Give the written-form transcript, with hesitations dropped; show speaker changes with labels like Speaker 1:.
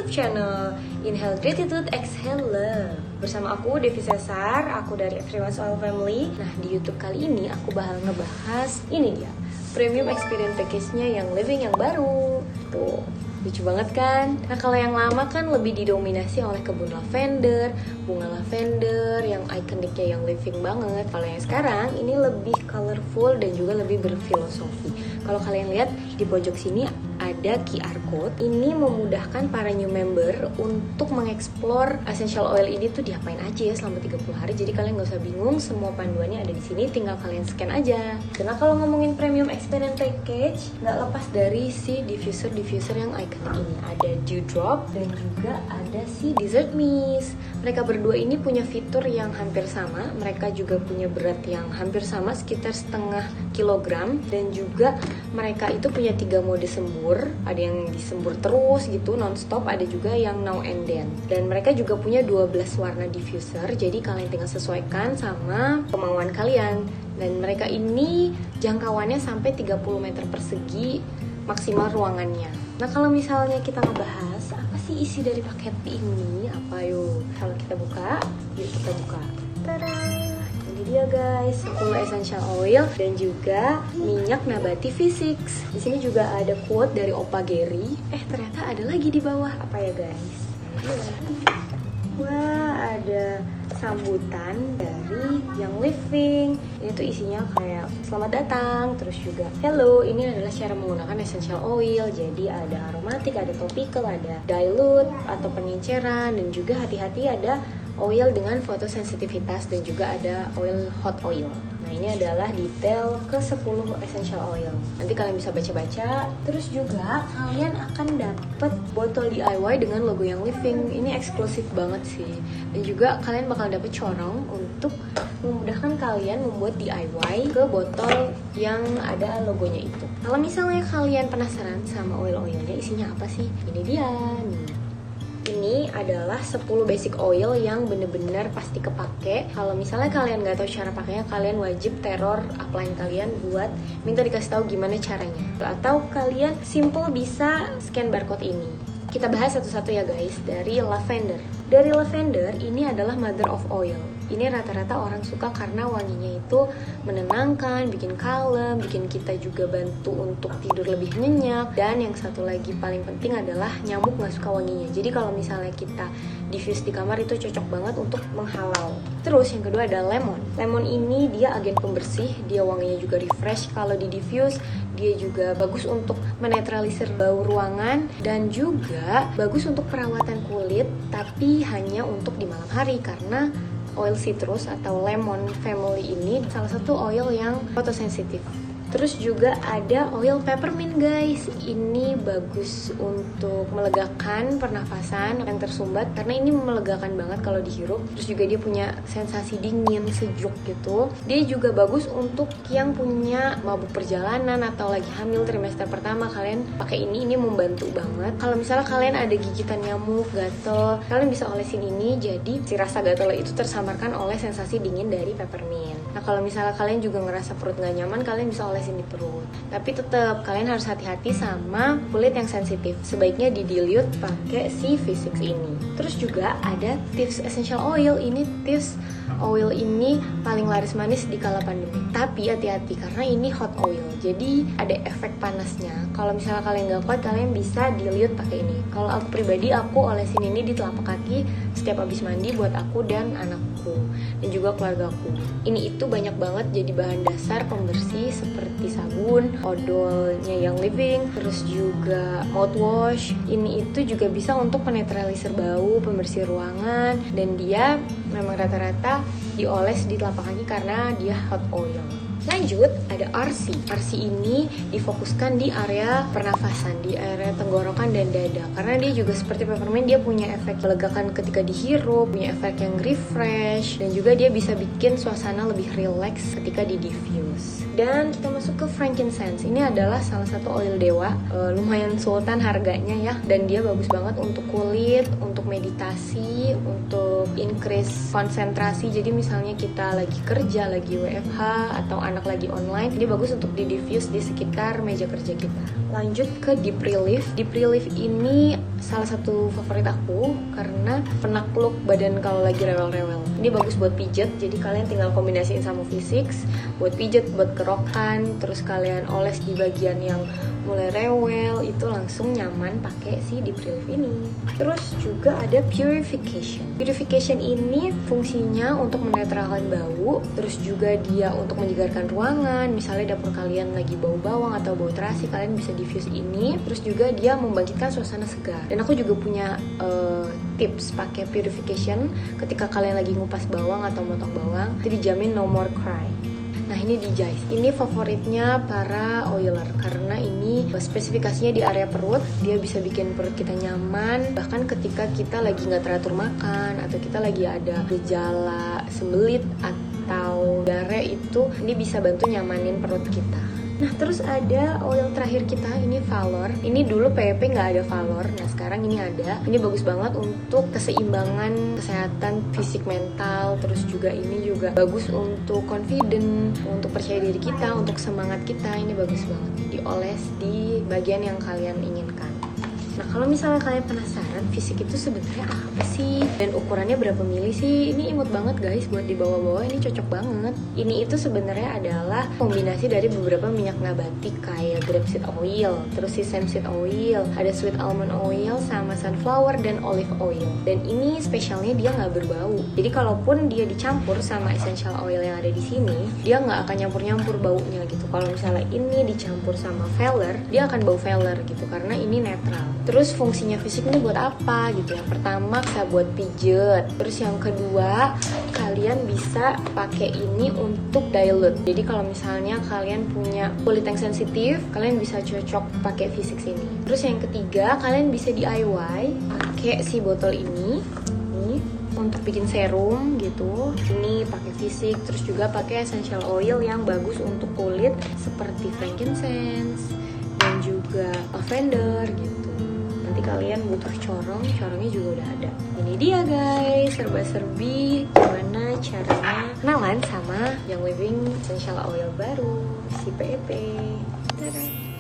Speaker 1: YouTube channel Inhale Gratitude, Exhale Love. Bersama aku Devi Cesar, aku dari Everyone's Oil Family. Nah, di YouTube kali ini aku bakal ngebahas ini dia, premium experience package-nya yang living yang baru. Tuh, lucu banget kan? Nah, kalau yang lama kan lebih didominasi oleh kebun lavender, bunga lavender yang ikoniknya yang living banget. Kalau yang sekarang ini lebih colorful dan juga lebih berfilosofi. Kalau kalian lihat di pojok sini ada QR code. Ini memudahkan para new member untuk mengeksplor essential oil ini tuh diapain aja ya selama 30 hari. Jadi kalian gak usah bingung, semua panduannya ada di sini, tinggal kalian scan aja. Karena kalau ngomongin premium experience package, gak lepas dari si diffuser yang ikonik ini. Ada dewdrop dan juga ada si dessert mist. Mereka berdua ini punya fitur yang hampir sama. Mereka juga punya berat yang hampir sama, sekitar setengah kilogram. Dan juga mereka itu punya 3 mode sembur. Ada yang disembur terus gitu non-stop, ada juga yang now and then. Dan mereka juga punya 12 warna diffuser, jadi kalian tinggal sesuaikan sama kemauan kalian. Dan mereka ini jangkauannya sampai 30 meter persegi maksimal ruangannya. Nah, kalau misalnya kita ngebahas apa sih isi dari paket ini, apa yuk? Kalau kita buka, yuk kita buka. Tada! Dia guys, 10 essential oil dan juga minyak nabati V6. Di sini juga ada quote dari Opa Gary. Ternyata ada lagi di bawah. Apa ya guys? Wah, ada sambutan dari yang living. Ini tuh isinya kayak selamat datang, terus juga hello, ini adalah cara menggunakan essential oil. Jadi ada aromatik, ada topical, ada dilute atau pengenceran, dan juga hati-hati ada oil dengan fotosensitivitas, dan juga ada oil hot oil. Nah, ini adalah detail ke 10 essential oil. Nanti kalian bisa baca-baca. Terus juga kalian akan dapet botol DIY dengan logo yang living. Ini eksklusif banget sih. Dan juga kalian bakal dapet corong untuk memudahkan kalian membuat DIY ke botol yang ada logonya itu. Kalau misalnya kalian penasaran sama oil-oilnya isinya apa sih? Ini dia nih. Ini adalah 10 basic oil yang bener-bener pasti kepake. Kalau misalnya kalian gak tahu cara pakainya, kalian wajib teror upline kalian buat minta dikasih tahu gimana caranya. Atau kalian simple bisa scan barcode ini. Kita bahas satu-satu ya guys. Dari lavender. Dari lavender ini adalah mother of oil. Ini rata-rata orang suka karena wanginya itu menenangkan, bikin kalem, bikin kita juga bantu untuk tidur lebih nyenyak. Dan yang satu lagi paling penting adalah nyamuk gak suka wanginya. Jadi kalau misalnya kita diffuse di kamar itu cocok banget untuk menghalau. Terus yang kedua ada lemon. Lemon ini dia agen pembersih, dia wanginya juga refresh. Kalau di diffuse dia juga bagus untuk menetralisir bau ruangan, dan juga bagus untuk perawatan kulit, tapi hanya untuk di malam hari karena oil citrus atau lemon family ini salah satu oil yang fotosensitif. Terus juga ada oil peppermint guys. Ini bagus untuk melegakan pernafasan yang tersumbat karena ini melegakan banget kalau dihirup. Terus juga dia punya sensasi dingin, sejuk gitu. Dia juga bagus untuk yang punya mabuk perjalanan atau lagi hamil trimester pertama. Kalian pakai ini membantu banget. Kalau misalnya kalian ada gigitan nyamuk, gatel, kalian bisa olesin ini, jadi si rasa gatel itu tersamarkan oleh sensasi dingin dari peppermint. Nah, kalau misalnya kalian juga ngerasa perut gak nyaman, kalian bisa olesin di perut. Tapi tetap kalian harus hati-hati sama kulit yang sensitif. Sebaiknya di dilute pakai si V6 ini. Terus juga ada tips essential oil. Ini tips oil ini paling laris manis di kala pandemi. Tapi hati-hati karena ini hot oil. Jadi ada efek panasnya. Kalau misalnya kalian gak kuat, kalian bisa dilute pakai ini. Kalau aku pribadi, aku olesin ini di telapak kaki setiap habis mandi buat aku dan anakku dan juga keluargaku. Ini itu banyak banget jadi bahan dasar pembersih seperti sabun, odolnya yang living, terus juga mouthwash. Ini itu juga bisa untuk menetralisir bau, pembersih ruangan, dan dia memang rata-rata dioles di telapak kaki karena dia hot oil. Lanjut, ada RC. RC ini difokuskan di area pernafasan, di area tenggorokan dan dada. Karena dia juga seperti peppermint, dia punya efek melegakan ketika dihirup, punya efek yang refresh, dan juga dia bisa bikin suasana lebih relax ketika di diffuse. Dan kita masuk ke frankincense. Ini adalah salah satu oil dewa, lumayan sultan harganya ya. Dan dia bagus banget untuk kulit, untuk meditasi, untuk increase konsentrasi. Jadi misalnya kita lagi kerja, lagi WFH, atau anak lagi online, ini bagus untuk di diffuse di sekitar meja kerja kita. Lanjut ke Deep Relief. Deep Relief ini salah satu favorit aku karena penakluk badan kalau lagi rewel-rewel. Ini bagus buat pijet, jadi kalian tinggal kombinasiin sama V6 buat pijet, buat kerokan, terus kalian oles di bagian yang mulai rewel, itu langsung nyaman pakai si Deep Relief ini. Terus juga ada Purification. Purification ini fungsinya untuk menetralkan bau, terus juga dia untuk menyegarkan ruangan. Misalnya dapur kalian lagi bau bawang atau bau terasi, kalian bisa diffuse ini. Terus juga dia membangkitkan suasana segar. Dan aku juga punya tips pakai Purification ketika kalian lagi ngupas bawang atau motong bawang, itu dijamin no more cry. Nah ini di Zeiss, ini favoritnya para oiler karena ini spesifikasinya di area perut, dia bisa bikin perut kita nyaman. Bahkan ketika kita lagi nggak teratur makan atau kita lagi ada gejala sembelit atau diare, itu ini bisa bantu nyamanin perut kita. Nah terus ada oil terakhir kita, ini Valor. Ini dulu PEP nggak ada Valor, nah sekarang ini ada. Ini bagus banget untuk keseimbangan kesehatan fisik mental. Terus juga ini juga bagus untuk confident, untuk percaya diri kita, untuk semangat kita. Ini bagus banget dioles di bagian yang kalian inginkan. Nah kalau misalnya kalian penasaran fisik itu sebenarnya apa sih dan ukurannya berapa mili sih, ini imut banget guys buat dibawa-bawa, ini cocok banget. Ini itu sebenarnya adalah kombinasi dari beberapa minyak nabati kayak grapeseed oil, terus sesame seed oil, ada sweet almond oil, sama sunflower dan olive oil. Dan ini spesialnya dia nggak berbau. Jadi kalaupun dia dicampur sama essential oil yang ada di sini, dia nggak akan nyampur-nyampur baunya gitu. Kalau misalnya ini dicampur sama Veller, dia akan bau Veller gitu karena ini netral. Terus fungsinya fisik ini buat apa gitu? Yang pertama bisa buat pijet. Terus yang kedua, kalian bisa pakai ini untuk dilute. Jadi kalau misalnya kalian punya kulit yang sensitif, kalian bisa cocok pakai V6 ini. Terus yang ketiga, kalian bisa DIY pakai si botol ini untuk bikin serum gitu. Ini pakai V6, terus juga pakai essential oil yang bagus untuk kulit seperti frankincense dan juga lavender gitu. Nanti kalian butuh corongnya juga udah ada. Ini dia guys, serba-serbi gimana caranya kenalan sama Young Living Essential Oil baru, si PEP. Dadah.